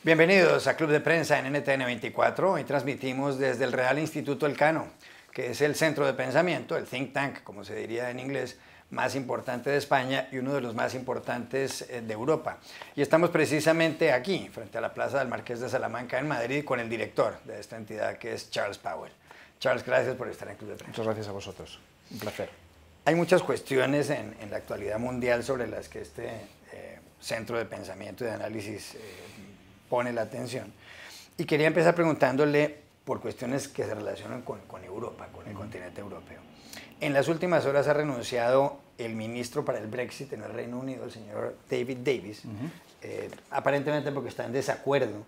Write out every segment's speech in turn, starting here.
Bienvenidos a Club de Prensa en NTN 24. Hoy transmitimos desde el Real Instituto Elcano, que es el centro de pensamiento, el think tank, como se diría en inglés, más importante de España y uno de los más importantes de Europa. Y estamos precisamente aquí, frente a la Plaza del Marqués de Salamanca en Madrid, con el director de esta entidad, que es Charles Powell. Charles, gracias por estar en Club de Prensa. Muchas gracias a vosotros. Un placer. Hay muchas cuestiones en la actualidad mundial sobre las que este centro de pensamiento y de análisis pone la atención. Y quería empezar preguntándole por cuestiones que se relacionan con Europa, con el continente europeo. En las últimas horas ha renunciado el ministro para el Brexit en el Reino Unido, el señor David Davis, aparentemente porque está en desacuerdo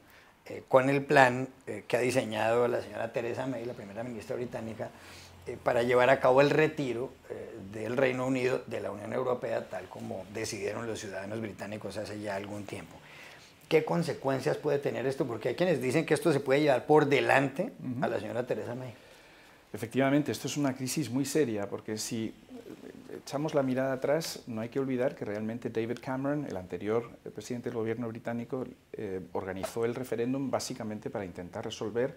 con el plan que ha diseñado la señora Theresa May, la primera ministra británica, para llevar a cabo el retiro del Reino Unido de la Unión Europea, tal como decidieron los ciudadanos británicos hace ya algún tiempo. ¿Qué consecuencias puede tener esto? Porque hay quienes dicen que esto se puede llevar por delante a la señora Theresa May. Efectivamente, esto es una crisis muy seria, porque si echamos la mirada atrás, no hay que olvidar que realmente David Cameron, el anterior presidente del gobierno británico, organizó el referéndum básicamente para intentar resolver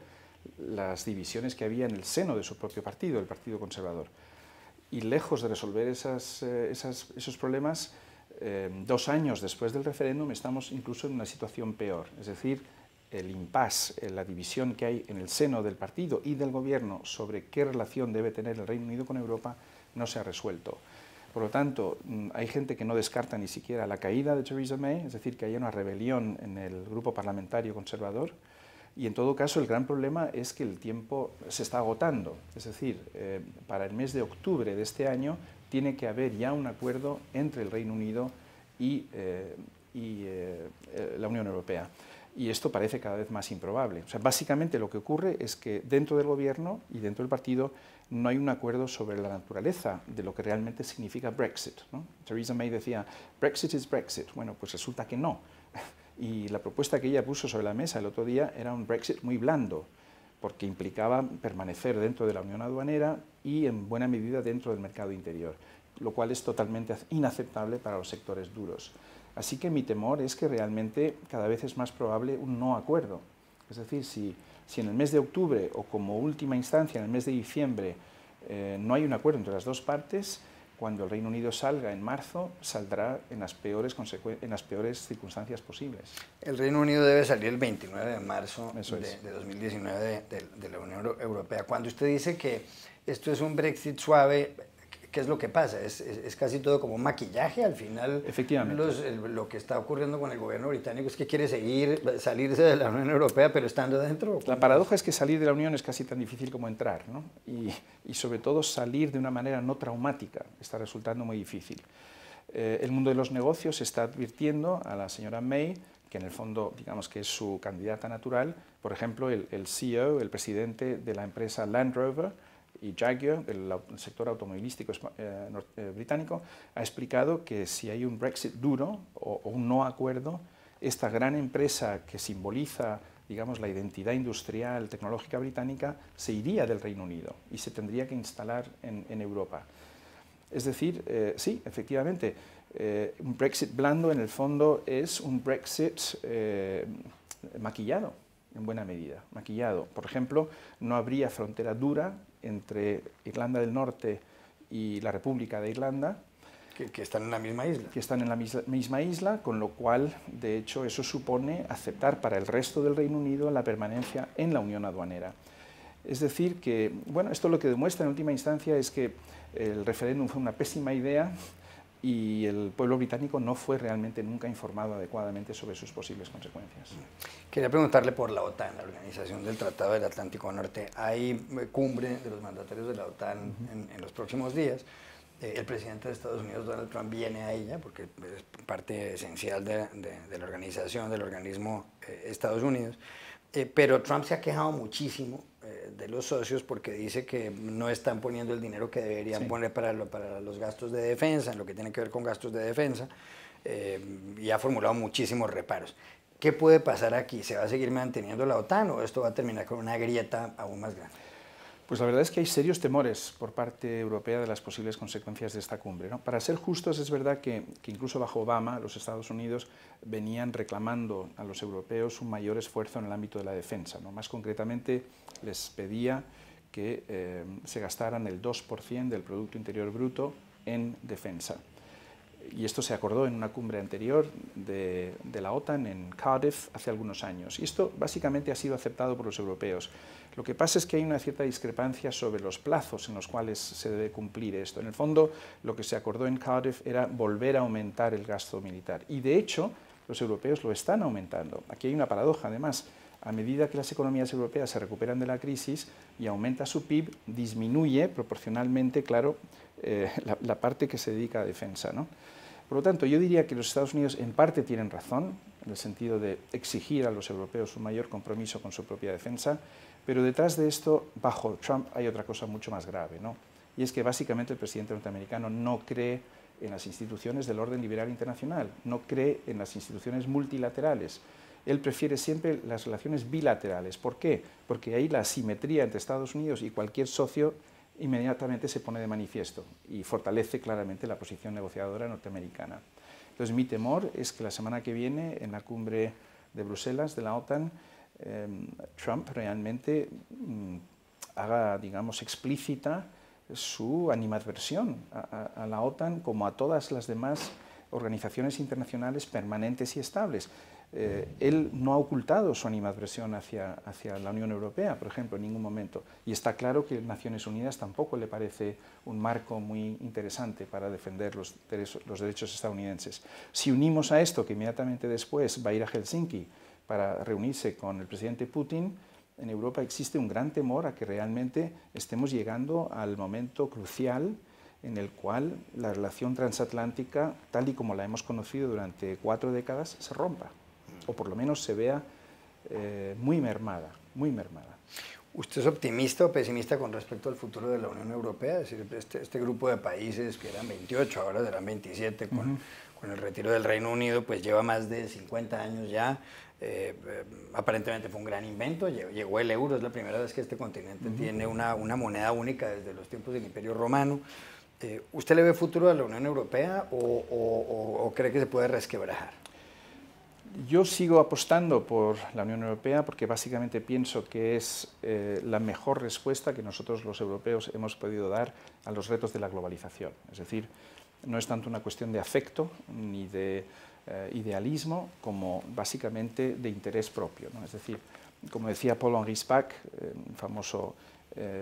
las divisiones que había en el seno de su propio partido, el Partido Conservador. Y lejos de resolver esos problemas, 2 años después del referéndum estamos incluso en una situación peor, es decir, el impasse, la división que hay en el seno del partido y del gobierno sobre qué relación debe tener el Reino Unido con Europa no se ha resuelto. Por lo tanto, hay gente que no descarta ni siquiera la caída de Theresa May, es decir, que haya una rebelión en el grupo parlamentario conservador, y en todo caso el gran problema es que el tiempo se está agotando, es decir, para el mes de octubre de este año tiene que haber ya un acuerdo entre el Reino Unido y la Unión Europea. Y esto parece cada vez más improbable. O sea, básicamente lo que ocurre es que dentro del gobierno y dentro del partido no hay un acuerdo sobre la naturaleza de lo que realmente significa Brexit, ¿no? Theresa May decía, Brexit is Brexit. Bueno, pues resulta que no. Y la propuesta que ella puso sobre la mesa el otro día era un Brexit muy blando, porque implicaba permanecer dentro de la Unión Aduanera y en buena medida dentro del mercado interior, lo cual es totalmente inaceptable para los sectores duros. Así que mi temor es que realmente cada vez es más probable un no acuerdo. Es decir, si en el mes de octubre o como última instancia en el mes de diciembre no hay un acuerdo entre las dos partes, cuando el Reino Unido salga en marzo, saldrá en las peores circunstancias posibles. El Reino Unido debe salir el 29 de marzo de 2019 de la Unión Europea. Cuando usted dice que esto es un Brexit suave, ¿qué es lo que pasa? ¿Es casi todo como un maquillaje? Al final, efectivamente, lo que está ocurriendo con el gobierno británico es que quiere salirse de la Unión Europea, pero estando dentro. La paradoja es que salir de la Unión es casi tan difícil como entrar, ¿no? Y sobre todo salir de una manera no traumática está resultando muy difícil. El mundo de los negocios está advirtiendo a la señora May, que en el fondo digamos que es su candidata natural. Por ejemplo, el CEO, el presidente de la empresa Land Rover y Jaguar, del sector automovilístico británico, ha explicado que si hay un Brexit duro o un no acuerdo, esta gran empresa que simboliza, digamos, la identidad industrial tecnológica británica se iría del Reino Unido y se tendría que instalar en Europa. Es decir, sí, efectivamente, un Brexit blando en el fondo es un Brexit maquillado, en buena medida, maquillado. Por ejemplo, no habría frontera dura entre Irlanda del Norte y la República de Irlanda, que están en la misma isla. Que están en la misma isla, con lo cual, de hecho, eso supone aceptar para el resto del Reino Unido la permanencia en la Unión Aduanera. Es decir que, bueno, esto lo que demuestra en última instancia es que el referéndum fue una pésima idea y el pueblo británico no fue realmente nunca informado adecuadamente sobre sus posibles consecuencias. Quería preguntarle por la OTAN, la Organización del Tratado del Atlántico Norte. Hay cumbre de los mandatarios de la OTAN en los próximos días. El presidente de Estados Unidos, Donald Trump, viene a ella porque es parte esencial de la organización, del organismo Estados Unidos. Pero Trump se ha quejado muchísimo de los socios porque dice que no están poniendo el dinero que deberían poner para los gastos de defensa, en lo que tiene que ver con gastos de defensa, y ha formulado muchísimos reparos. ¿Qué puede pasar aquí? ¿Se va a seguir manteniendo la OTAN o esto va a terminar con una grieta aún más grande? Pues la verdad es que hay serios temores por parte europea de las posibles consecuencias de esta cumbre, ¿no? Para ser justos, es verdad que incluso bajo Obama, los Estados Unidos venían reclamando a los europeos un mayor esfuerzo en el ámbito de la defensa, ¿no? Más concretamente, les pedía que se gastaran el 2% del Producto Interior Bruto en defensa. Y esto se acordó en una cumbre anterior de la OTAN en Cardiff hace algunos años. Y esto básicamente ha sido aceptado por los europeos. Lo que pasa es que hay una cierta discrepancia sobre los plazos en los cuales se debe cumplir esto. En el fondo, lo que se acordó en Cardiff era volver a aumentar el gasto militar. Y de hecho, los europeos lo están aumentando. Aquí hay una paradoja, además. A medida que las economías europeas se recuperan de la crisis y aumenta su PIB, disminuye proporcionalmente, claro, la parte que se dedica a defensa, ¿no? Por lo tanto, yo diría que los Estados Unidos en parte tienen razón, en el sentido de exigir a los europeos un mayor compromiso con su propia defensa, pero detrás de esto, bajo Trump, hay otra cosa mucho más grave, ¿no? Y es que básicamente el presidente norteamericano no cree en las instituciones del orden liberal internacional, no cree en las instituciones multilaterales. Él prefiere siempre las relaciones bilaterales. ¿Por qué? Porque ahí la asimetría entre Estados Unidos y cualquier socio inmediatamente se pone de manifiesto y fortalece claramente la posición negociadora norteamericana. Entonces, mi temor es que la semana que viene, en la cumbre de Bruselas de la OTAN, Trump realmente haga, digamos, explícita su animadversión a la OTAN como a todas las demás organizaciones internacionales permanentes y estables. Él no ha ocultado su animadversión hacia la Unión Europea, por ejemplo, en ningún momento. Y está claro que Naciones Unidas tampoco le parece un marco muy interesante para defender los derechos estadounidenses. Si unimos a esto que inmediatamente después va a ir a Helsinki para reunirse con el presidente Putin, en Europa existe un gran temor a que realmente estemos llegando al momento crucial en el cual la relación transatlántica, tal y como la hemos conocido durante 4 décadas, se rompa, o por lo menos se vea muy mermada, muy mermada. ¿Usted es optimista o pesimista con respecto al futuro de la Unión Europea? Es decir, este grupo de países que eran 28, ahora serán 27, con el retiro del Reino Unido, pues lleva más de 50 años ya. Aparentemente fue un gran invento, llegó el euro, es la primera vez que este continente tiene una moneda única desde los tiempos del Imperio Romano. ¿Usted le ve futuro a la Unión Europea o cree que se puede resquebrajar? Yo sigo apostando por la Unión Europea porque básicamente pienso que es la mejor respuesta que nosotros los europeos hemos podido dar a los retos de la globalización. Es decir, no es tanto una cuestión de afecto ni de idealismo como básicamente de interés propio, ¿no? Es decir, como decía Paul-Henri Spaak, un famoso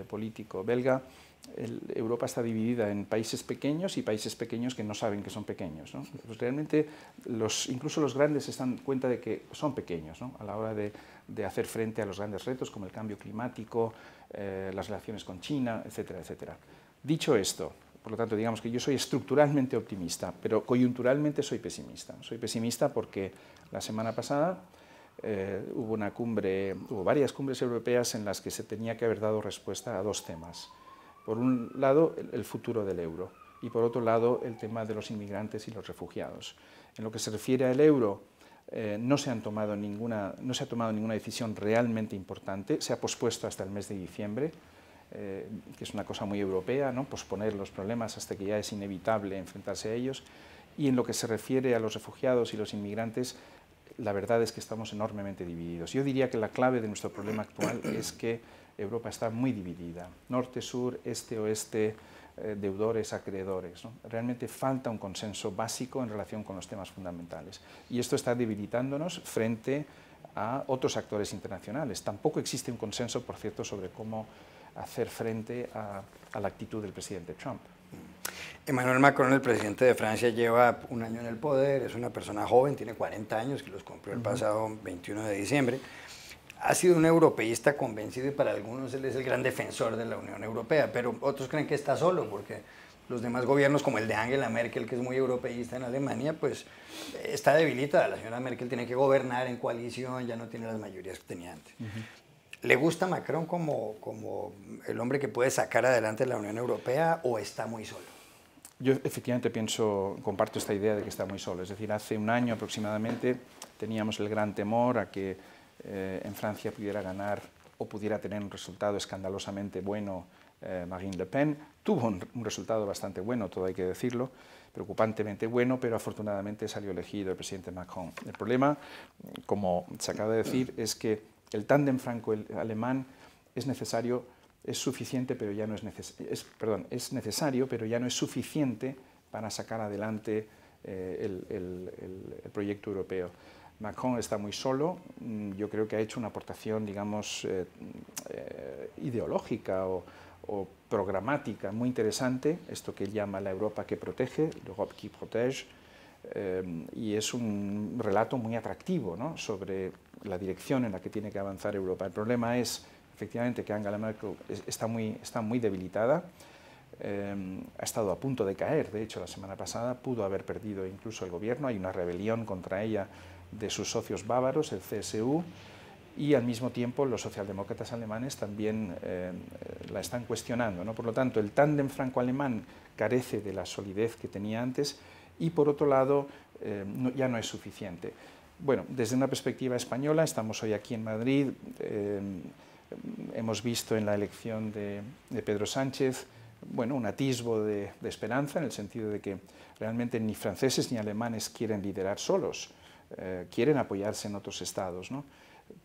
político belga, Europa está dividida en países pequeños y países pequeños que no saben que son pequeños, ¿no? Pues realmente incluso los grandes se dan cuenta de que son pequeños, ¿no? A la hora de hacer frente a los grandes retos como el cambio climático, las relaciones con China, etcétera, etcétera. Dicho esto, por lo tanto, digamos que yo soy estructuralmente optimista, pero coyunturalmente soy pesimista. Soy pesimista porque la semana pasada hubo varias cumbres europeas en las que se tenía que haber dado respuesta a 2 temas. Por un lado, el futuro del euro y por otro lado, el tema de los inmigrantes y los refugiados. En lo que se refiere al euro, no se ha tomado ninguna decisión realmente importante, se ha pospuesto hasta el mes de diciembre, que es una cosa muy europea, ¿no? Posponer los problemas hasta que ya es inevitable enfrentarse a ellos. Y en lo que se refiere a los refugiados y los inmigrantes, la verdad es que estamos enormemente divididos. Yo diría que la clave de nuestro problema actual es que Europa está muy dividida, norte-sur, este-oeste, deudores, acreedores, ¿no? Realmente falta un consenso básico en relación con los temas fundamentales. Y esto está debilitándonos frente a otros actores internacionales. Tampoco existe un consenso, por cierto, sobre cómo hacer frente a la actitud del presidente Trump. Emmanuel Macron, el presidente de Francia, lleva 1 año en el poder, es una persona joven, tiene 40 años, que los cumplió el pasado 21 de diciembre. Ha sido un europeísta convencido y para algunos él es el gran defensor de la Unión Europea, pero otros creen que está solo porque los demás gobiernos, como el de Angela Merkel, que es muy europeísta en Alemania, pues está debilitada. La señora Merkel tiene que gobernar en coalición, ya no tiene las mayorías que tenía antes. ¿Le gusta Macron como el hombre que puede sacar adelante la Unión Europea o está muy solo? Yo efectivamente comparto esta idea de que está muy solo. Es decir, hace 1 año aproximadamente teníamos el gran temor a que en Francia pudiera ganar o pudiera tener un resultado escandalosamente bueno Marine Le Pen. Tuvo un resultado bastante bueno, todo hay que decirlo, preocupantemente bueno, pero afortunadamente salió elegido el presidente Macron. El problema, como se acaba de decir, es que el tándem franco-alemán es necesario, es suficiente, pero ya no es necesario, es necesario, pero ya no es suficiente para sacar adelante el proyecto europeo. Macron está muy solo, yo creo que ha hecho una aportación, digamos, ideológica o programática muy interesante, esto que él llama la Europa que protege, l'Europe qui protège, y es un relato muy atractivo, ¿no?, sobre la dirección en la que tiene que avanzar Europa. El problema es, efectivamente, que Angela Merkel está muy debilitada, ha estado a punto de caer, de hecho la semana pasada pudo haber perdido incluso el gobierno, hay una rebelión contra ella de sus socios bávaros, el CSU, y al mismo tiempo los socialdemócratas alemanes también la están cuestionando, ¿no? Por lo tanto, el tándem franco-alemán carece de la solidez que tenía antes y, por otro lado, ya no es suficiente. Bueno, desde una perspectiva española, estamos hoy aquí en Madrid, hemos visto en la elección de Pedro Sánchez, bueno, un atisbo de esperanza, en el sentido de que realmente ni franceses ni alemanes quieren liderar solos, quieren apoyarse en otros estados, ¿no?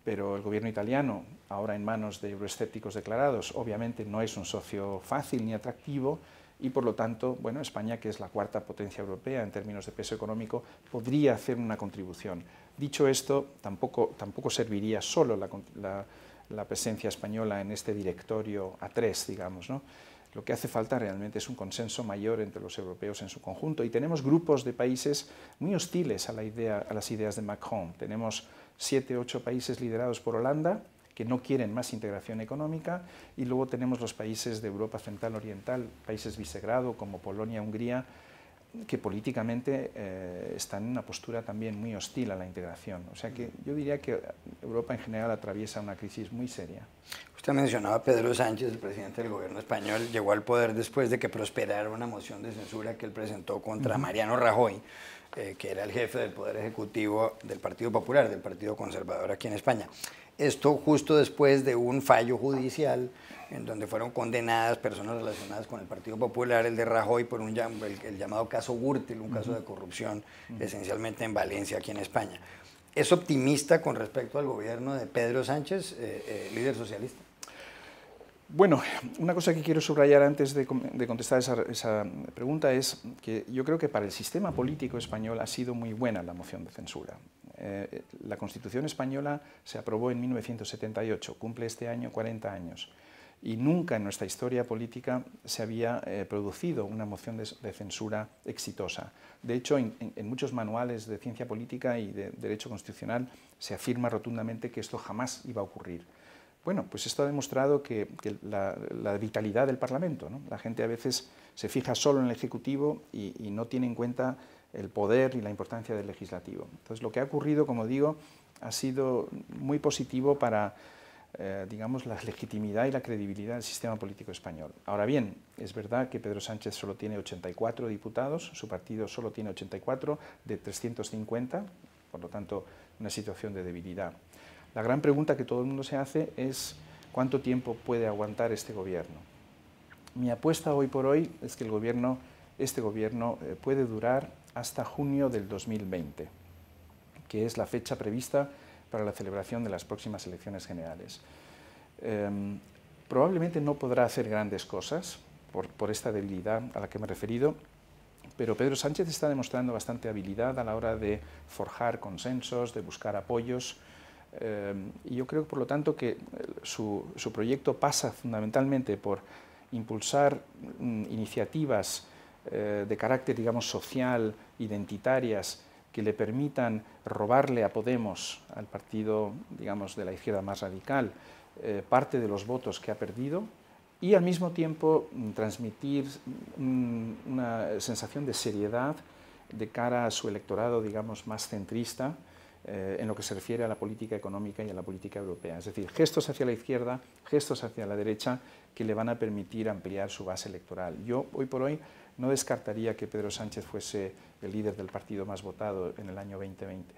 Pero el gobierno italiano, ahora en manos de euroescépticos declarados, obviamente no es un socio fácil ni atractivo y, por lo tanto, bueno, España, que es la cuarta potencia europea en términos de peso económico, podría hacer una contribución. Dicho esto, tampoco serviría solo la presencia española en este directorio A3, digamos, ¿no? Lo que hace falta realmente es un consenso mayor entre los europeos en su conjunto, y tenemos grupos de países muy hostiles a las ideas de Macron. Tenemos 7 u 8 países liderados por Holanda, que no quieren más integración económica, y luego tenemos los países de Europa Central Oriental, países Visegrado como Polonia, Hungría, que políticamente están en una postura también muy hostil a la integración. O sea que yo diría que Europa en general atraviesa una crisis muy seria. Usted mencionaba a Pedro Sánchez, el presidente del gobierno español, llegó al poder después de que prosperara una moción de censura que él presentó contra Mariano Rajoy, que era el jefe del Poder Ejecutivo del Partido Popular, del Partido Conservador aquí en España. Esto justo después de un fallo judicial en donde fueron condenadas personas relacionadas con el Partido Popular, el de Rajoy, por el llamado caso Gürtel, un caso de corrupción esencialmente en Valencia, aquí en España. ¿Es optimista con respecto al gobierno de Pedro Sánchez, líder socialista? Bueno, una cosa que quiero subrayar antes de contestar esa pregunta es que yo creo que para el sistema político español ha sido muy buena la moción de censura. La Constitución española se aprobó en 1978, cumple este año 40 años, y nunca en nuestra historia política se había producido una moción de censura exitosa. De hecho, en muchos manuales de ciencia política y de derecho constitucional se afirma rotundamente que esto jamás iba a ocurrir. Bueno, pues esto ha demostrado que la vitalidad del Parlamento, ¿no? La gente a veces se fija solo en el Ejecutivo y no tiene en cuenta el poder y la importancia del Legislativo. Entonces, lo que ha ocurrido, como digo, ha sido muy positivo para, digamos, la legitimidad y la credibilidad del sistema político español. Ahora bien, es verdad que Pedro Sánchez solo tiene 84 diputados, su partido solo tiene 84 de 350, por lo tanto, una situación de debilidad. La gran pregunta que todo el mundo se hace es ¿cuánto tiempo puede aguantar este gobierno? Mi apuesta hoy por hoy es que este gobierno puede durar hasta junio del 2020, que es la fecha prevista para la celebración de las próximas elecciones generales. Probablemente no podrá hacer grandes cosas por esta debilidad a la que me he referido, pero Pedro Sánchez está demostrando bastante habilidad a la hora de forjar consensos, de buscar apoyos. Y yo creo, por lo tanto, que su proyecto pasa fundamentalmente por impulsar iniciativas de carácter, digamos, social, identitarias, que le permitan robarle a Podemos, al partido, digamos, de la izquierda más radical, parte de los votos que ha perdido, y al mismo tiempo transmitir una sensación de seriedad de cara a su electorado, digamos, más centrista, en lo que se refiere a la política económica y a la política europea. Es decir, gestos hacia la izquierda, gestos hacia la derecha, que le van a permitir ampliar su base electoral. Yo, hoy por hoy, no descartaría que Pedro Sánchez fuese el líder del partido más votado en el año 2020.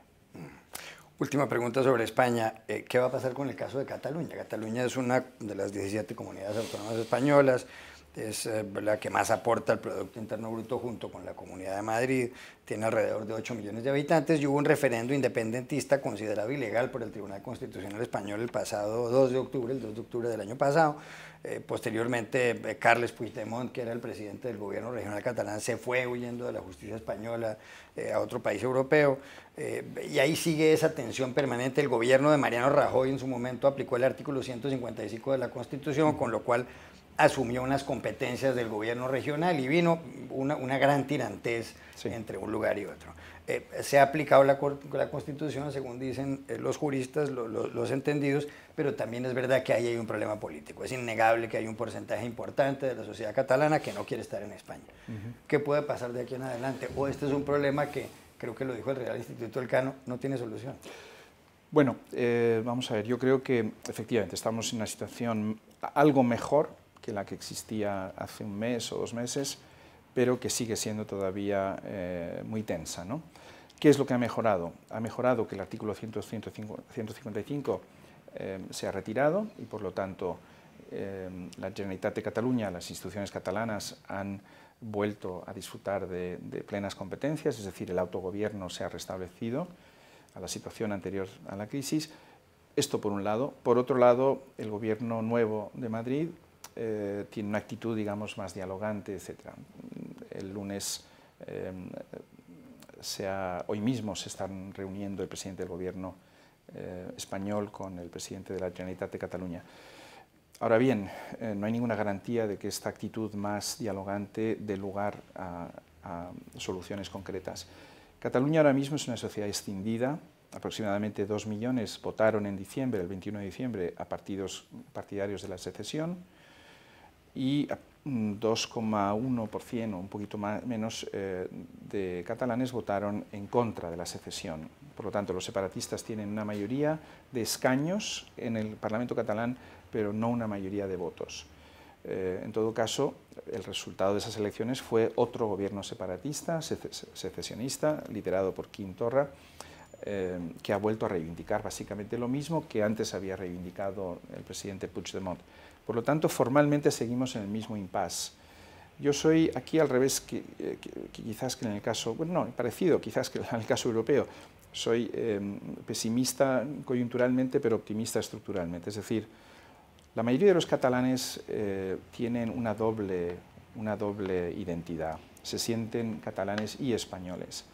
Última pregunta sobre España. ¿Qué va a pasar con el caso de Cataluña? Cataluña es una de las 17 comunidades autónomas españolas, es la que más aporta al Producto Interno Bruto junto con la Comunidad de Madrid, tiene alrededor de 8 millones de habitantes y hubo un referendo independentista considerado ilegal por el Tribunal Constitucional Español el pasado 2 de octubre, el 2 de octubre del año pasado. Posteriormente, Carles Puigdemont, que era el presidente del gobierno regional catalán, se fue huyendo de la justicia española a otro país europeo. Y ahí sigue esa tensión permanente. El gobierno de Mariano Rajoy en su momento aplicó el artículo 155 de la Constitución, con lo cual asumió unas competencias del gobierno regional y vino una gran tirantez entre un lugar y otro. Se ha aplicado la Constitución, según dicen los juristas, los entendidos, pero también es verdad que ahí hay un problema político. Es innegable que hay un porcentaje importante de la sociedad catalana que no quiere estar en España. ¿Qué puede pasar de aquí en adelante? O este es un problema que, creo que lo dijo el Real Instituto Elcano, no tiene solución. Bueno, vamos a ver, yo creo que efectivamente estamos en una situación algo mejor que la que existía hace un mes o 2 meses, pero que sigue siendo todavía muy tensa, ¿no? ¿Qué es lo que ha mejorado? Ha mejorado que el artículo 155 se ha retirado y, por lo tanto, la Generalitat de Cataluña, las instituciones catalanas, han vuelto a disfrutar de plenas competencias, es decir, el autogobierno se ha restablecido a la situación anterior a la crisis. Esto por un lado. Por otro lado, el gobierno nuevo de Madrid tiene una actitud, digamos, más dialogante, etc. El lunes, hoy mismo se están reuniendo el presidente del gobierno español con el presidente de la Generalitat de Cataluña. Ahora bien, no hay ninguna garantía de que esta actitud más dialogante dé lugar a soluciones concretas. Cataluña ahora mismo es una sociedad extendida. Aproximadamente 2 millones votaron en diciembre, el 21 de diciembre, a partidos partidarios de la secesión, y 2,1% o un poquito menos de catalanes votaron en contra de la secesión. Por lo tanto, los separatistas tienen una mayoría de escaños en el Parlamento catalán, pero no una mayoría de votos. En todo caso, el resultado de esas elecciones fue otro gobierno separatista, secesionista, liderado por Quim Torra, que ha vuelto a reivindicar básicamente lo mismo que antes había reivindicado el presidente Puigdemont. Por lo tanto, formalmente seguimos en el mismo impasse. Yo soy aquí al revés, quizás que en el caso, bueno, no, parecido quizás que en el caso europeo. Soy pesimista coyunturalmente, pero optimista estructuralmente. Es decir, la mayoría de los catalanes tienen una doble identidad. Se sienten catalanes y españoles.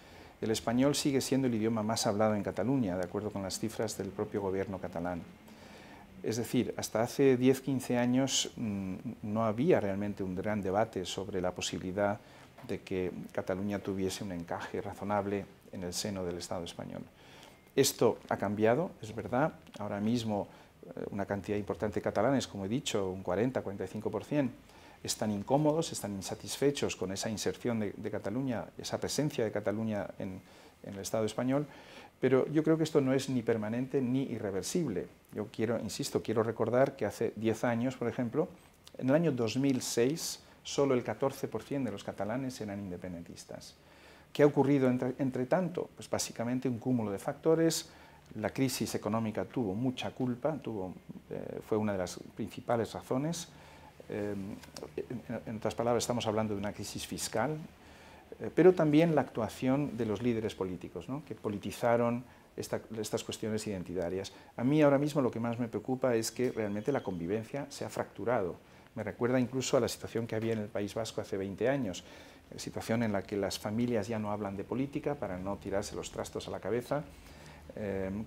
El español sigue siendo el idioma más hablado en Cataluña, de acuerdo con las cifras del propio gobierno catalán. Es decir, hasta hace 10-15 años no había realmente un gran debate sobre la posibilidad de que Cataluña tuviese un encaje razonable en el seno del Estado español. Esto ha cambiado, es verdad. Ahora mismo una cantidad importante de catalanes, como he dicho, un 40-45%, están incómodos, están insatisfechos con esa inserción de Cataluña, esa presencia de Cataluña en el Estado español, pero yo creo que esto no es ni permanente ni irreversible. Yo insisto, quiero recordar que hace 10 años, por ejemplo, en el año 2006, solo el 14% de los catalanes eran independentistas. ¿Qué ha ocurrido entre tanto? Pues básicamente un cúmulo de factores. La crisis económica tuvo mucha culpa, fue una de las principales razones. En otras palabras, estamos hablando de una crisis fiscal, pero también la actuación de los líderes políticos, ¿no?, que politizaron estas cuestiones identitarias. A mí ahora mismo lo que más me preocupa es que realmente la convivencia se ha fracturado. Me recuerda incluso a la situación que había en el País Vasco hace 20 años, situación en la que las familias ya no hablan de política para no tirarse los trastos a la cabeza.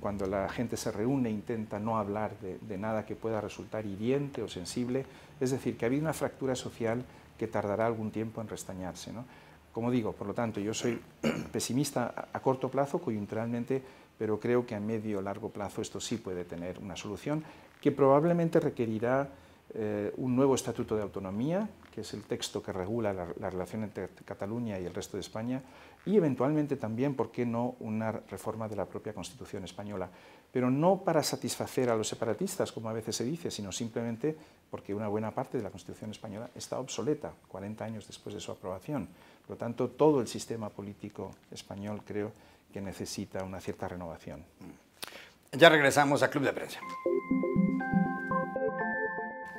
Cuando la gente se reúne intenta no hablar de nada que pueda resultar hiriente o sensible. Es decir, que ha habido una fractura social que tardará algún tiempo en restañarse, ¿no? Como digo, por lo tanto, yo soy pesimista a corto plazo, coyunturalmente, pero creo que a medio o largo plazo esto sí puede tener una solución que probablemente requerirá un nuevo estatuto de autonomía, que es el texto que regula la relación entre Cataluña y el resto de España, y eventualmente también, ¿por qué no?, una reforma de la propia Constitución española. Pero no para satisfacer a los separatistas, como a veces se dice, sino simplemente porque una buena parte de la Constitución española está obsoleta, 40 años después de su aprobación. Por lo tanto, todo el sistema político español creo que necesita una cierta renovación. Ya regresamos a Club de Prensa.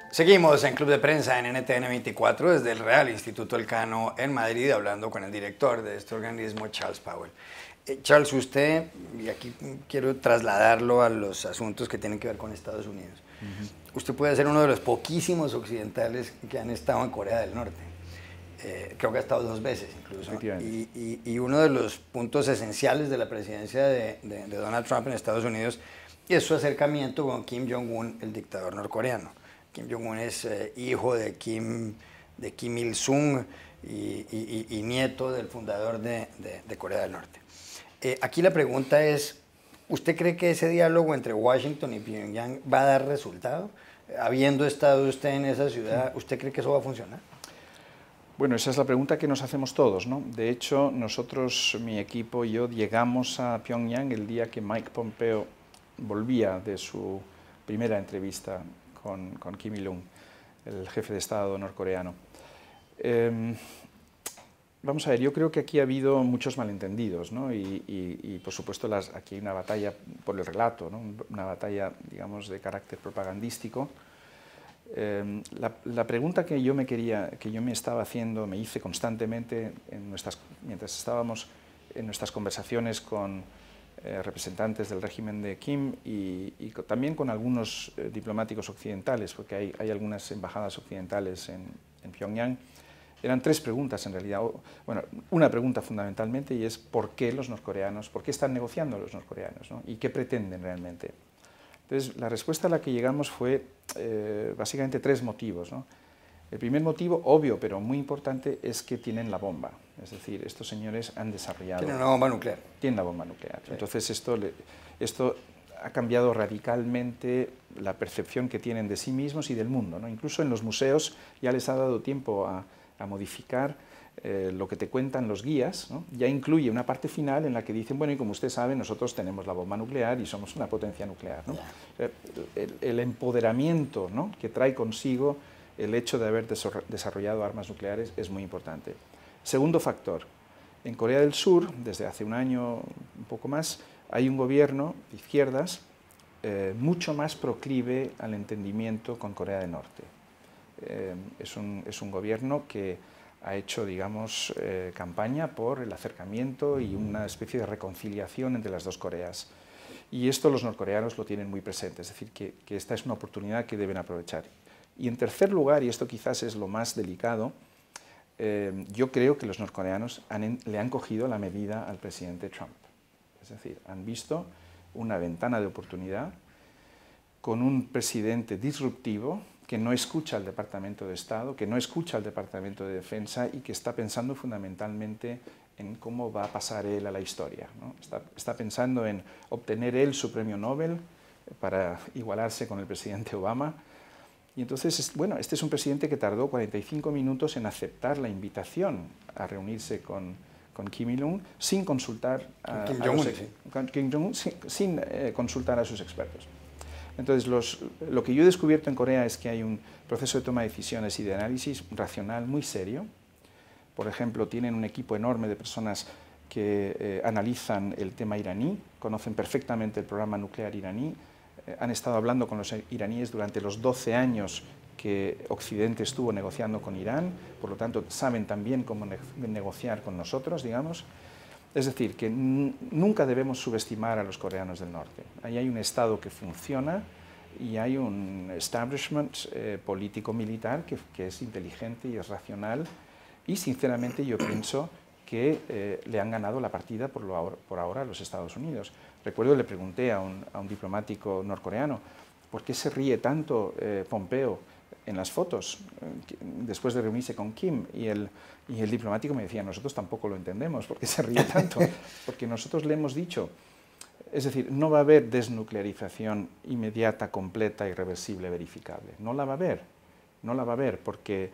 Seguimos en Club de Prensa en NTN 24 desde el Real Instituto Elcano en Madrid, hablando con el director de este organismo, Charles Powell. Charles, usted, y aquí quiero trasladarlo a los asuntos que tienen que ver con Estados Unidos. Usted puede ser uno de los poquísimos occidentales que han estado en Corea del Norte. Creo que ha estado 2 veces incluso. Y uno de los puntos esenciales de la presidencia de Donald Trump en Estados Unidos es su acercamiento con Kim Jong-un, el dictador norcoreano. Kim Jong-un es hijo de Kim Il-sung y nieto del fundador de Corea del Norte. Aquí la pregunta es, ¿usted cree que ese diálogo entre Washington y Pyongyang va a dar resultado? Habiendo estado usted en esa ciudad, ¿usted cree que eso va a funcionar? Bueno, esa es la pregunta que nos hacemos todos, ¿no? De hecho, nosotros, mi equipo y yo, llegamos a Pyongyang el día que Mike Pompeo volvía de su primera entrevista con Kim Il-sung, el jefe de Estado norcoreano. Vamos a ver, yo creo que aquí ha habido muchos malentendidos, ¿no? Y por supuesto aquí hay una batalla por el relato, ¿no? Una batalla, digamos, de carácter propagandístico. La pregunta que yo me estaba haciendo, me hice constantemente mientras estábamos en nuestras conversaciones con representantes del régimen de Kim y también con algunos diplomáticos occidentales, porque hay algunas embajadas occidentales en Pyongyang, eran 3 preguntas en realidad. Bueno, una pregunta fundamentalmente, y es ¿por qué los norcoreanos, por qué están negociando los norcoreanos, ¿no? ¿Y qué pretenden realmente? Entonces, la respuesta a la que llegamos fue básicamente 3 motivos, ¿no? El primer motivo, obvio, pero muy importante, es que tienen la bomba. Es decir, estos señores han desarrollado... Tienen una bomba nuclear. Tienen la bomba nuclear. Sí. Entonces, esto ha cambiado radicalmente la percepción que tienen de sí mismos y del mundo, ¿no? Incluso en los museos ya les ha dado tiempo a modificar lo que te cuentan los guías, ¿no? Ya incluye una parte final en la que dicen, bueno, y como usted sabe, nosotros tenemos la bomba nuclear y somos una potencia nuclear, ¿no? El empoderamiento, ¿no?, que trae consigo el hecho de haber desarrollado armas nucleares es muy importante. Segundo factor, en Corea del Sur, desde hace un año, un poco más, hay un gobierno de izquierdas mucho más proclive al entendimiento con Corea del Norte. Es un gobierno que ha hecho, digamos, campaña por el acercamiento y una especie de reconciliación entre las 2 Coreas. Y esto los norcoreanos lo tienen muy presente, es decir, que esta es una oportunidad que deben aprovechar. Y en tercer lugar, y esto quizás es lo más delicado, yo creo que los norcoreanos le han cogido la medida al presidente Trump. Es decir, han visto una ventana de oportunidad con un presidente disruptivo que no escucha al Departamento de Estado, que no escucha al Departamento de Defensa y que está pensando fundamentalmente en cómo va a pasar él a la historia, ¿no? Está pensando en obtener él su premio Nobel para igualarse con el presidente Obama. Y entonces, bueno, este es un presidente que tardó 45 minutos en aceptar la invitación a reunirse con Kim Il-sung sin consultar a consultar a sus expertos. Entonces, lo que yo he descubierto en Corea es que hay un proceso de toma de decisiones y de análisis racional muy serio. Por ejemplo, tienen un equipo enorme de personas que analizan el tema iraní, conocen perfectamente el programa nuclear iraní, han estado hablando con los iraníes durante los 12 años que Occidente estuvo negociando con Irán, por lo tanto saben también cómo negociar con nosotros, digamos. Es decir, que nunca debemos subestimar a los coreanos del norte. Ahí hay un Estado que funciona y hay un establishment político-militar que es inteligente y es racional, y sinceramente yo pienso que le han ganado la partida por ahora a los Estados Unidos. Recuerdo, le pregunté a un diplomático norcoreano, ¿por qué se ríe tanto Pompeo en las fotos después de reunirse con Kim? Y el diplomático me decía, nosotros tampoco lo entendemos, ¿por qué se ríe tanto? Porque nosotros le hemos dicho, es decir, no va a haber desnuclearización inmediata, completa, irreversible, verificable. No la va a haber, porque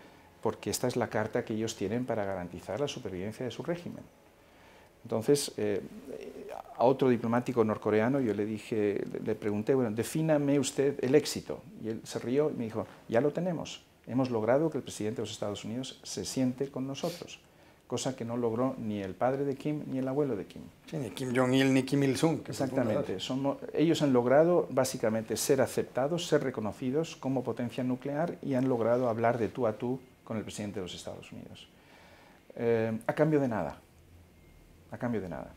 esta es la carta que ellos tienen para garantizar la supervivencia de su régimen. Entonces, a otro diplomático norcoreano yo le pregunté, bueno, defíname usted el éxito. Y él se rió y me dijo, ya lo tenemos. Hemos logrado que el presidente de los Estados Unidos se siente con nosotros, cosa que no logró ni el padre de Kim ni el abuelo de Kim. Sí, ni Kim Jong-il ni Kim Il-sung. Exactamente. Ellos han logrado básicamente ser aceptados, ser reconocidos como potencia nuclear y han logrado hablar de tú a tú con el presidente de los Estados Unidos. A cambio de nada. A cambio de nada.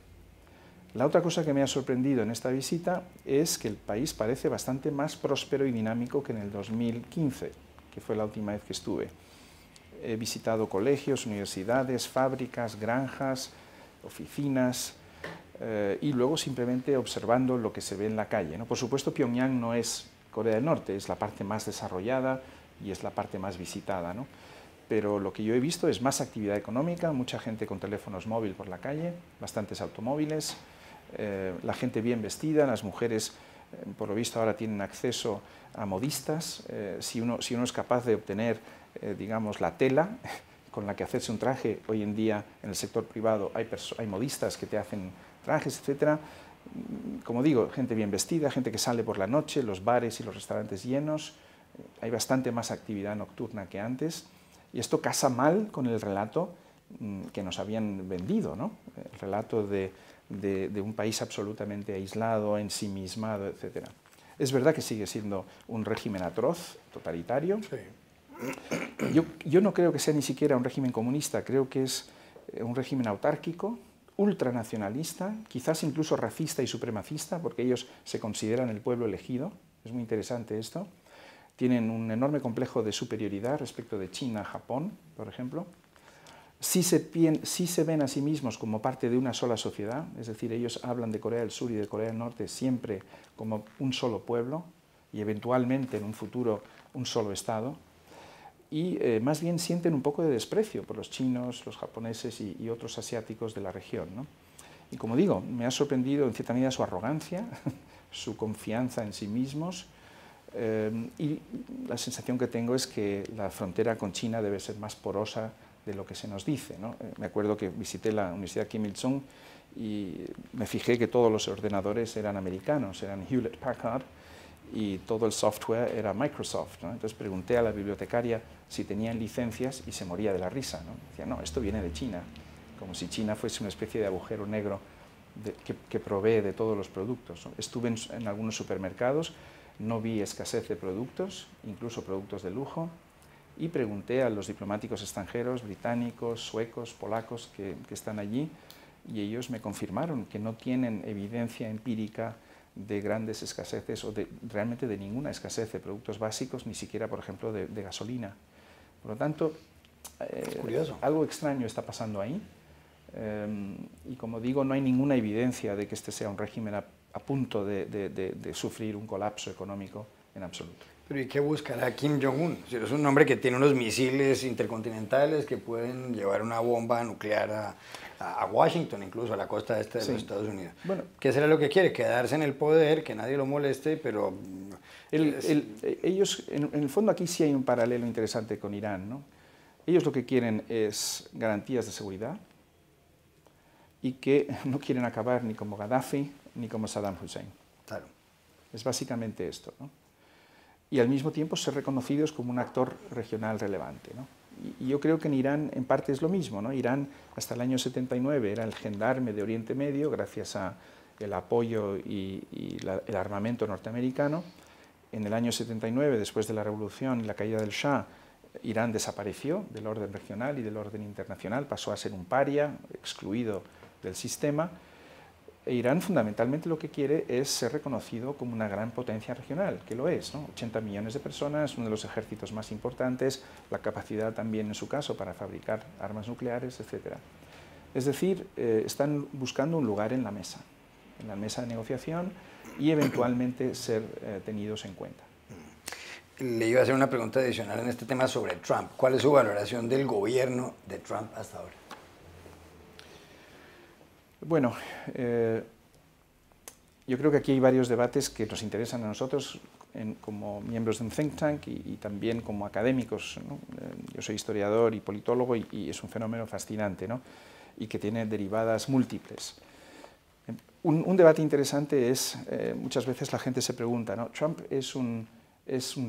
La otra cosa que me ha sorprendido en esta visita es que el país parece bastante más próspero y dinámico que en el 2015, que fue la última vez que estuve. He visitado colegios, universidades, fábricas, granjas, oficinas, y luego simplemente observando lo que se ve en la calle, ¿no? Por supuesto, Pyongyang no es Corea del Norte, es la parte más desarrollada y es la parte más visitada, ¿no? Pero lo que yo he visto es más actividad económica, mucha gente con teléfonos móviles por la calle, bastantes automóviles, la gente bien vestida, las mujeres, por lo visto, ahora tienen acceso a modistas. Si uno es capaz de obtener, digamos, la tela con la que hacerse un traje, hoy en día en el sector privado hay modistas que te hacen trajes, etcétera. Como digo, gente bien vestida, gente que sale por la noche, los bares y los restaurantes llenos, hay bastante más actividad nocturna que antes, y esto casa mal con el relato que nos habían vendido, ¿no? El relato de un país absolutamente aislado, ensimismado, etcétera. Es verdad que sigue siendo un régimen atroz, totalitario. Sí. Yo no creo que sea ni siquiera un régimen comunista, creo que es un régimen autárquico, ultranacionalista, quizás incluso racista y supremacista, porque ellos se consideran el pueblo elegido. Es muy interesante esto. Tienen un enorme complejo de superioridad respecto de China, Japón, por ejemplo. Sí se ven a sí mismos como parte de una sola sociedad, es decir, ellos hablan de Corea del Sur y de Corea del Norte siempre como un solo pueblo y eventualmente en un futuro un solo Estado. Y más bien sienten un poco de desprecio por los chinos, los japoneses y otros asiáticos de la región, ¿no? Y como digo, me ha sorprendido en cierta medida su arrogancia, su confianza en sí mismos, y la sensación que tengo es que la frontera con China debe ser más porosa de lo que se nos dice, ¿no? Me acuerdo que visité la Universidad Kim Il-sung y me fijé que todos los ordenadores eran americanos, eran Hewlett Packard, y todo el software era Microsoft, ¿no? Entonces pregunté a la bibliotecaria si tenían licencias y se moría de la risa, ¿no? Decía, no, esto viene de China, como si China fuese una especie de agujero negro que provee de todos los productos, ¿no? Estuve en algunos supermercados, no vi escasez de productos, incluso productos de lujo, y pregunté a los diplomáticos extranjeros, británicos, suecos, polacos que están allí, y ellos me confirmaron que no tienen evidencia empírica de grandes escaseces o realmente de ninguna escasez de productos básicos, ni siquiera, por ejemplo, de gasolina. Por lo tanto, algo extraño está pasando ahí, y como digo, no hay ninguna evidencia de que este sea un régimen a punto de sufrir un colapso económico en absoluto. Pero ¿y qué buscará Kim Jong-un? Es un hombre que tiene unos misiles intercontinentales que pueden llevar una bomba nuclear a Washington, incluso a la costa este de los Estados Unidos. Bueno, ¿qué será lo que quiere? Quedarse en el poder, que nadie lo moleste, pero... Ellos, en el fondo aquí sí hay un paralelo interesante con Irán, ¿no? Ellos lo que quieren es garantías de seguridad y que no quieren acabar ni como Gaddafi ni como Saddam Hussein. Claro. Es básicamente esto, ¿no? Y al mismo tiempo ser reconocidos como un actor regional relevante, ¿no? Y yo creo que en Irán en parte es lo mismo, ¿no? Irán hasta el año 79 era el gendarme de Oriente Medio gracias al apoyo y el armamento norteamericano. En el año 79, después de la revolución y la caída del Shah, Irán desapareció del orden regional y del orden internacional, pasó a ser un paria, excluido del sistema. E Irán fundamentalmente lo que quiere es ser reconocido como una gran potencia regional, que lo es, ¿no? 80 millones de personas, uno de los ejércitos más importantes, la capacidad también en su caso para fabricar armas nucleares, etc. Es decir, están buscando un lugar en la mesa de negociación y eventualmente ser tenidos en cuenta. Le iba a hacer una pregunta adicional en este tema sobre Trump. ¿Cuál es su valoración del gobierno de Trump hasta ahora? Bueno, yo creo que aquí hay varios debates que nos interesan a nosotros como miembros de un think tank y también como académicos, ¿no? Yo soy historiador y politólogo y es un fenómeno fascinante, ¿no? Y que tiene derivadas múltiples. Un debate interesante es, muchas veces la gente se pregunta, ¿no? ¿Trump es un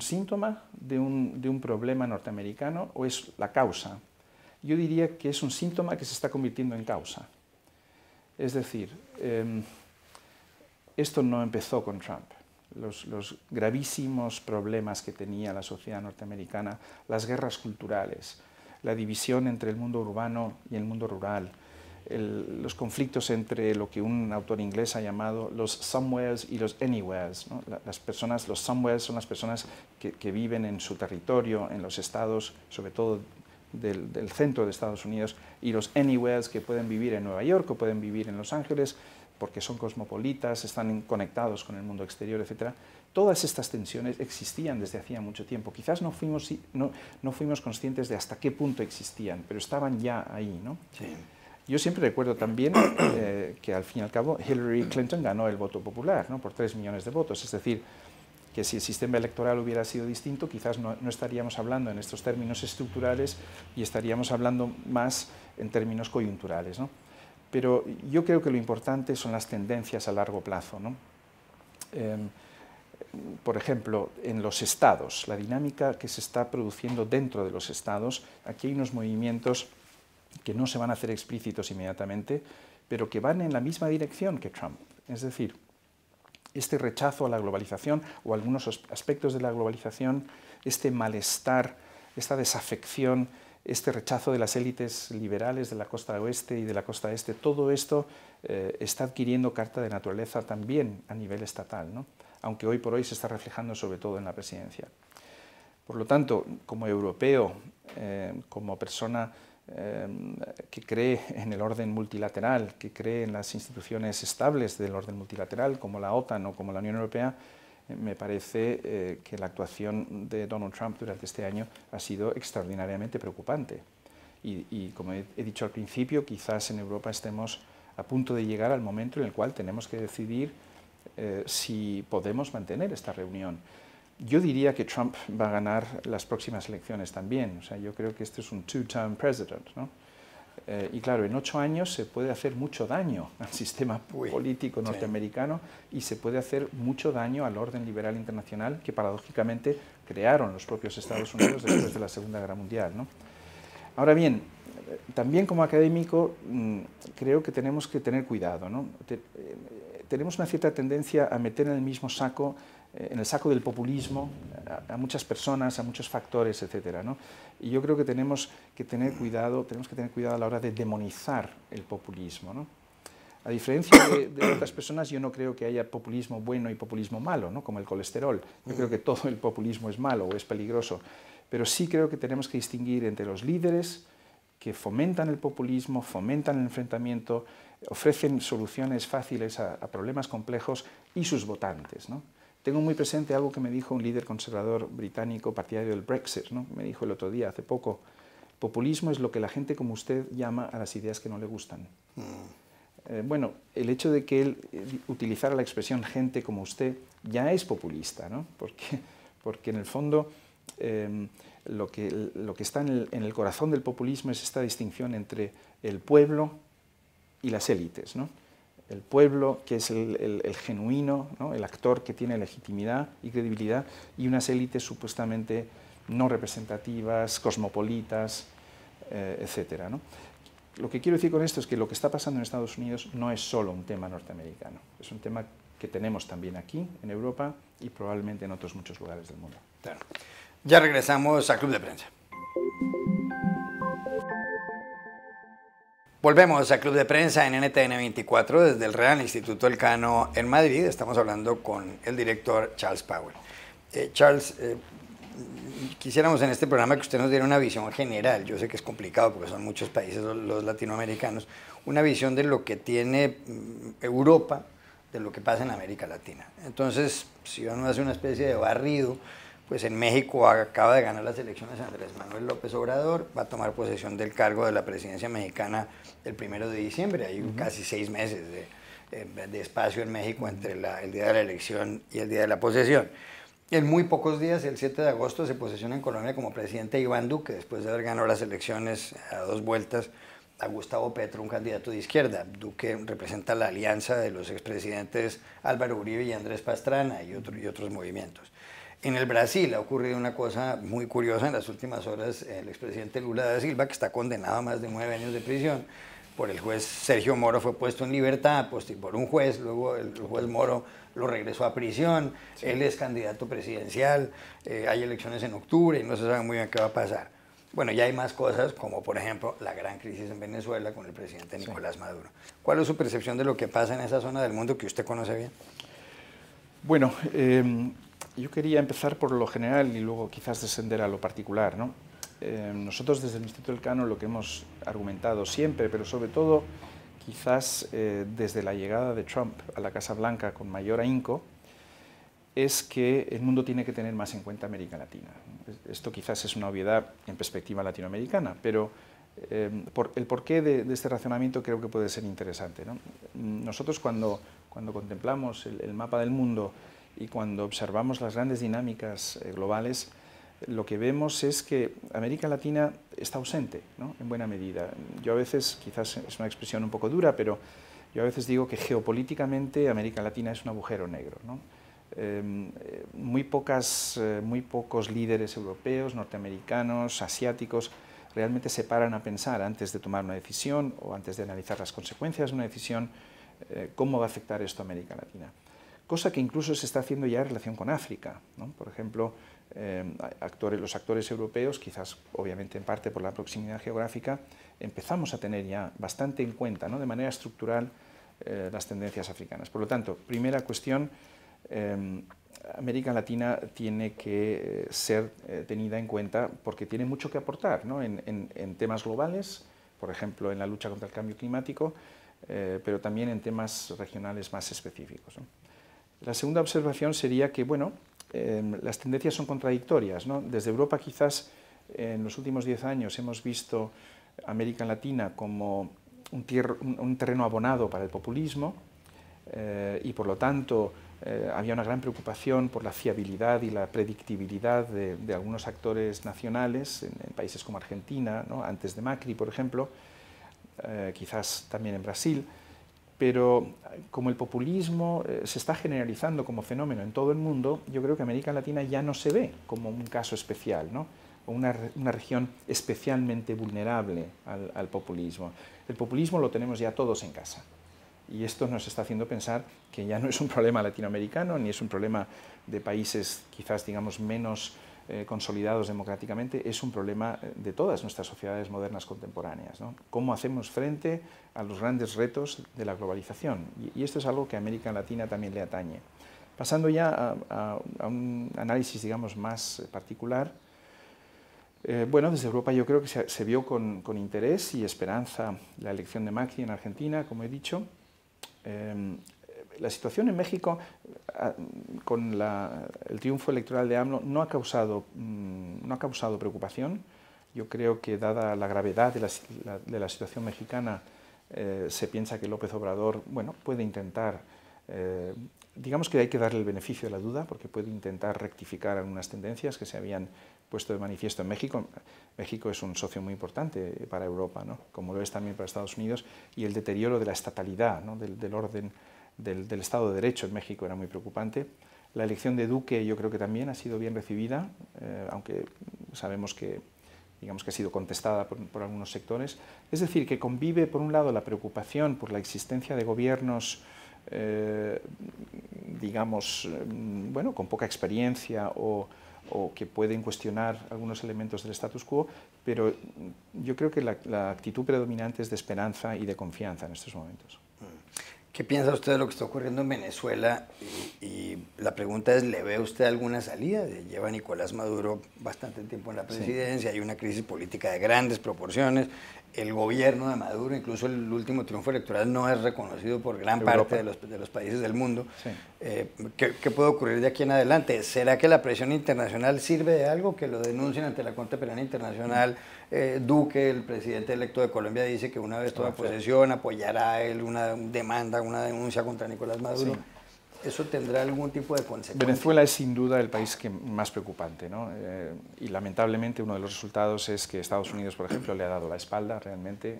síntoma de un problema norteamericano o es la causa? yo diría que es un síntoma que se está convirtiendo en causa. Es decir, esto no empezó con Trump. Los gravísimos problemas que tenía la sociedad norteamericana, las guerras culturales, la división entre el mundo urbano y el mundo rural, los conflictos entre lo que un autor inglés ha llamado los somewheres y los anywheres, ¿no? Las personas, los somewheres son las personas que viven en su territorio, en los estados, sobre todo del centro de Estados Unidos, y los anywheres que pueden vivir en Nueva York o pueden vivir en Los Ángeles, porque son cosmopolitas, están conectados con el mundo exterior, etc. Todas estas tensiones existían desde hacía mucho tiempo. Quizás no fuimos conscientes de hasta qué punto existían, pero estaban ya ahí, ¿no? Sí. Yo siempre recuerdo también que al fin y al cabo Hillary Clinton ganó el voto popular, ¿no? Por 3 millones de votos. Es decir, que si el sistema electoral hubiera sido distinto, quizás no estaríamos hablando en estos términos estructurales y estaríamos hablando más en términos coyunturales, ¿no? Pero yo creo que lo importante son las tendencias a largo plazo, ¿no? Por ejemplo, en los estados, la dinámica que se está produciendo dentro de los estados, aquí hay unos movimientos que no se van a hacer explícitos inmediatamente, pero que van en la misma dirección que Trump. Es decir, este rechazo a la globalización o algunos aspectos de la globalización, este malestar, esta desafección, este rechazo de las élites liberales de la costa oeste y de la costa este, todo esto está adquiriendo carta de naturaleza también a nivel estatal, ¿no? Aunque hoy por hoy se está reflejando sobre todo en la presidencia. Por lo tanto, como europeo, como persona que cree en el orden multilateral, que cree en las instituciones estables del orden multilateral, como la OTAN o como la Unión Europea, me parece que la actuación de Donald Trump durante este año ha sido extraordinariamente preocupante. Y como he dicho al principio, quizás en Europa estemos a punto de llegar al momento en el cual tenemos que decidir si podemos mantener esta reunión. Yo diría que Trump va a ganar las próximas elecciones también. O sea, yo creo que este es un two-term president, ¿no? Y claro, en 8 años se puede hacer mucho daño al sistema político norteamericano y se puede hacer mucho daño al orden liberal internacional que paradójicamente crearon los propios Estados Unidos después de la Segunda Guerra Mundial, ¿no? Ahora bien, también como académico creo que tenemos que tener cuidado, ¿no? Tenemos una cierta tendencia a meter en el mismo saco, en el saco del populismo, a muchas personas, a muchos factores, etcétera, ¿no? Y yo creo que tenemos que tener cuidado a la hora de demonizar el populismo, ¿no? A diferencia de otras personas, yo no creo que haya populismo bueno y populismo malo, ¿no? Como el colesterol. Yo creo que todo el populismo es malo o es peligroso, pero sí creo que tenemos que distinguir entre los líderes que fomentan el populismo, fomentan el enfrentamiento, ofrecen soluciones fáciles a problemas complejos, y sus votantes, ¿no? Tengo muy presente algo que me dijo un líder conservador británico partidario del Brexit, ¿no? Me dijo el otro día, hace poco: populismo es lo que la gente como usted llama a las ideas que no le gustan. Bueno, el hecho de que él utilizara la expresión gente como usted ya es populista, ¿no? Porque en el fondo lo que está en el corazón del populismo es esta distinción entre el pueblo y las élites, ¿no? El pueblo, que es el genuino, ¿no? El actor que tiene legitimidad y credibilidad, y unas élites supuestamente no representativas, cosmopolitas, etcétera, ¿no? Lo que quiero decir con esto es que lo que está pasando en Estados Unidos no es solo un tema norteamericano, es un tema que tenemos también aquí, en Europa, y probablemente en otros muchos lugares del mundo. Claro. Ya regresamos a Club de Prensa. Volvemos a Club de Prensa en NTN 24 desde el Real Instituto Elcano en Madrid. Estamos hablando con el director Charles Powell. Charles, quisiéramos en este programa que usted nos diera una visión general. Yo sé que es complicado porque son muchos países los latinoamericanos. Una visión de lo que tiene Europa, de lo que pasa en América Latina. Entonces, si uno hace una especie de barrido, pues en México acaba de ganar las elecciones Andrés Manuel López Obrador, va a tomar posesión del cargo de la presidencia mexicana el 1 de diciembre. Hay casi 6 meses de espacio en México entre el día de la elección y el día de la posesión. En muy pocos días, el 7 de agosto, se posesiona en Colombia como presidente Iván Duque, después de haber ganado las elecciones a 2 vueltas a Gustavo Petro, un candidato de izquierda. Duque representa la alianza de los expresidentes Álvaro Uribe y Andrés Pastrana y otros movimientos. En el Brasil ha ocurrido una cosa muy curiosa en las últimas horas. El expresidente Lula da Silva, que está condenado a más de 9 años de prisión por el juez Sergio Moro, fue puesto en libertad por un juez, luego el juez Moro lo regresó a prisión, sí. Él es candidato presidencial, hay elecciones en octubre y no se sabe muy bien qué va a pasar. Bueno, ya hay más cosas, como por ejemplo la gran crisis en Venezuela con el presidente Nicolás Maduro. ¿Cuál es su percepción de lo que pasa en esa zona del mundo que usted conoce bien? Bueno, yo quería empezar por lo general y luego quizás descender a lo particular, ¿no? Nosotros desde el Instituto Elcano lo que hemos argumentado siempre, pero sobre todo quizás desde la llegada de Trump a la Casa Blanca con mayor ahínco, es que el mundo tiene que tener más en cuenta América Latina. Esto quizás es una obviedad en perspectiva latinoamericana, pero el porqué de este razonamiento creo que puede ser interesante, ¿no? Nosotros cuando contemplamos el mapa del mundo y cuando observamos las grandes dinámicas globales, lo que vemos es que América Latina está ausente, ¿no? En buena medida. Yo a veces, quizás es una expresión un poco dura, pero yo a veces digo que geopolíticamente América Latina es un agujero negro, ¿no? Muy pocos líderes europeos, norteamericanos, asiáticos, realmente se paran a pensar antes de tomar una decisión o antes de analizar las consecuencias de una decisión, cómo va a afectar esto a América Latina. Cosa que incluso se está haciendo ya en relación con África, ¿no? Por ejemplo, los actores europeos, quizás obviamente en parte por la proximidad geográfica, empezamos a tener ya bastante en cuenta, ¿no? De manera estructural las tendencias africanas. Por lo tanto, primera cuestión, América Latina tiene que ser tenida en cuenta porque tiene mucho que aportar, ¿no? en temas globales, por ejemplo en la lucha contra el cambio climático, pero también en temas regionales más específicos, ¿no? La segunda observación sería que, bueno, las tendencias son contradictorias, ¿no? Desde Europa quizás en los últimos 10 años hemos visto América Latina como un terreno abonado para el populismo y por lo tanto había una gran preocupación por la fiabilidad y la predictibilidad de algunos actores nacionales en países como Argentina, ¿no? Antes de Macri, por ejemplo, quizás también en Brasil. Pero como el populismo se está generalizando como fenómeno en todo el mundo, yo creo que América Latina ya no se ve como un caso especial, ¿no? O una región especialmente vulnerable al populismo. El populismo lo tenemos ya todos en casa. Y esto nos está haciendo pensar que ya no es un problema latinoamericano, ni es un problema de países quizás, digamos, menos consolidados democráticamente, es un problema de todas nuestras sociedades modernas contemporáneas, ¿no? ¿Cómo hacemos frente a los grandes retos de la globalización? Y esto es algo que a América Latina también le atañe. Pasando ya a un análisis, digamos, más particular, bueno, desde Europa yo creo que se vio con interés y esperanza la elección de Macri en Argentina, como he dicho. La situación en México, con el triunfo electoral de AMLO, no ha causado preocupación. Yo creo que, dada la gravedad de la situación mexicana, se piensa que López Obrador, bueno, puede intentar, digamos que hay que darle el beneficio de la duda, porque puede intentar rectificar algunas tendencias que se habían puesto de manifiesto en México. México es un socio muy importante para Europa, ¿no? Como lo es también para Estados Unidos, y el deterioro de la estatalidad, ¿no? del orden del Estado de Derecho en México era muy preocupante. La elección de Duque yo creo que también ha sido bien recibida, aunque sabemos que, digamos, que ha sido contestada por algunos sectores. Es decir, que convive por un lado la preocupación por la existencia de gobiernos, digamos, bueno, con poca experiencia o que pueden cuestionar algunos elementos del status quo, pero yo creo que la actitud predominante es de esperanza y de confianza en estos momentos. ¿Qué piensa usted de lo que está ocurriendo en Venezuela? Y la pregunta es, ¿le ve usted alguna salida? Lleva Nicolás Maduro bastante tiempo en la presidencia, sí. Hay una crisis política de grandes proporciones, el gobierno de Maduro, incluso el último triunfo electoral, no es reconocido por gran parte de los países del mundo. Sí. ¿Qué puede ocurrir de aquí en adelante? ¿Será que la presión internacional sirve de algo? Que lo denuncien ante la Corte Penal Internacional. Duque, el presidente electo de Colombia, dice que una vez toma posesión apoyará a él una demanda, una denuncia contra Nicolás Maduro. Sí. ¿Eso tendrá algún tipo de consecuencia? Venezuela es sin duda el país más preocupante, ¿no? Y lamentablemente uno de los resultados es que Estados Unidos, por ejemplo, le ha dado la espalda realmente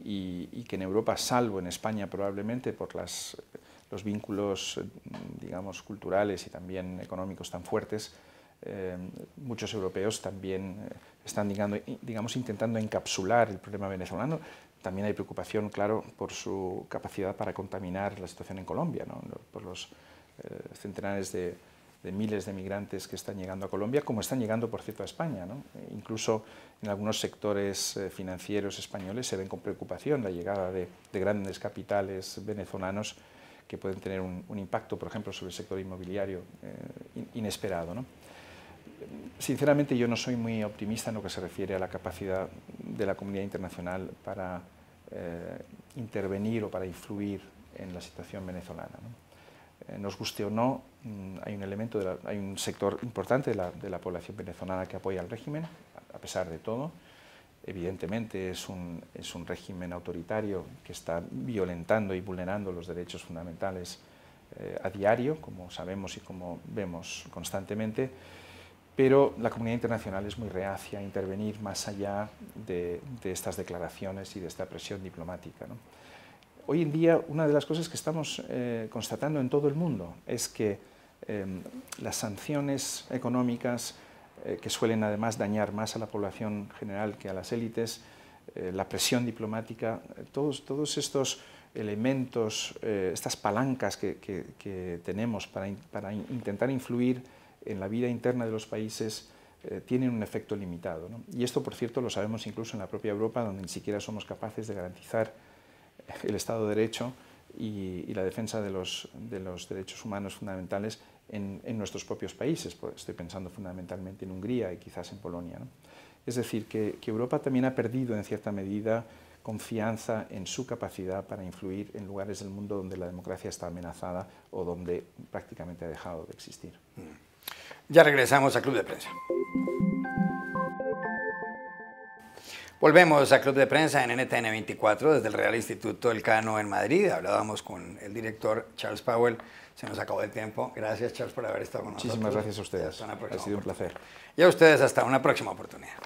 y que en Europa, salvo en España probablemente por las los vínculos, digamos, culturales y también económicos tan fuertes, muchos europeos también están, digamos, intentando encapsular el problema venezolano. También hay preocupación, claro, por su capacidad para contaminar la situación en Colombia, ¿no? Por los centenares de miles de migrantes que están llegando a Colombia, como están llegando, por cierto, a España, ¿no? Incluso en algunos sectores financieros españoles se ven con preocupación la llegada de grandes capitales venezolanos que pueden tener un impacto, por ejemplo, sobre el sector inmobiliario inesperado, ¿no? Sinceramente, yo no soy muy optimista en lo que se refiere a la capacidad de la comunidad internacional para intervenir o para influir en la situación venezolana, ¿no? Nos guste o no, hay un sector importante de la población venezolana que apoya al régimen, a pesar de todo. Evidentemente es un régimen autoritario que está violentando y vulnerando los derechos fundamentales a diario, como sabemos y como vemos constantemente, pero la comunidad internacional es muy reacia a intervenir más allá de estas declaraciones y de esta presión diplomática, ¿no? Hoy en día, una de las cosas que estamos constatando en todo el mundo es que las sanciones económicas, que suelen además dañar más a la población general que a las élites, la presión diplomática, todos estos elementos, estas palancas que tenemos para intentar influir en la vida interna de los países, tienen un efecto limitado, ¿no? Y esto, por cierto, lo sabemos incluso en la propia Europa, donde ni siquiera somos capaces de garantizar el Estado de Derecho y la defensa de los derechos humanos fundamentales en nuestros propios países. Estoy pensando fundamentalmente en Hungría y quizás en Polonia, ¿no? Es decir, que Europa también ha perdido en cierta medida confianza en su capacidad para influir en lugares del mundo donde la democracia está amenazada o donde prácticamente ha dejado de existir. Ya regresamos a Club de Prensa. Volvemos a Club de Prensa en NTN 24 desde el Real Instituto Elcano en Madrid. Hablábamos con el director Charles Powell. Se nos acabó el tiempo. Gracias, Charles, por haber estado con nosotros. Muchísimas gracias a ustedes. Ha sido un placer. Y a ustedes hasta una próxima oportunidad.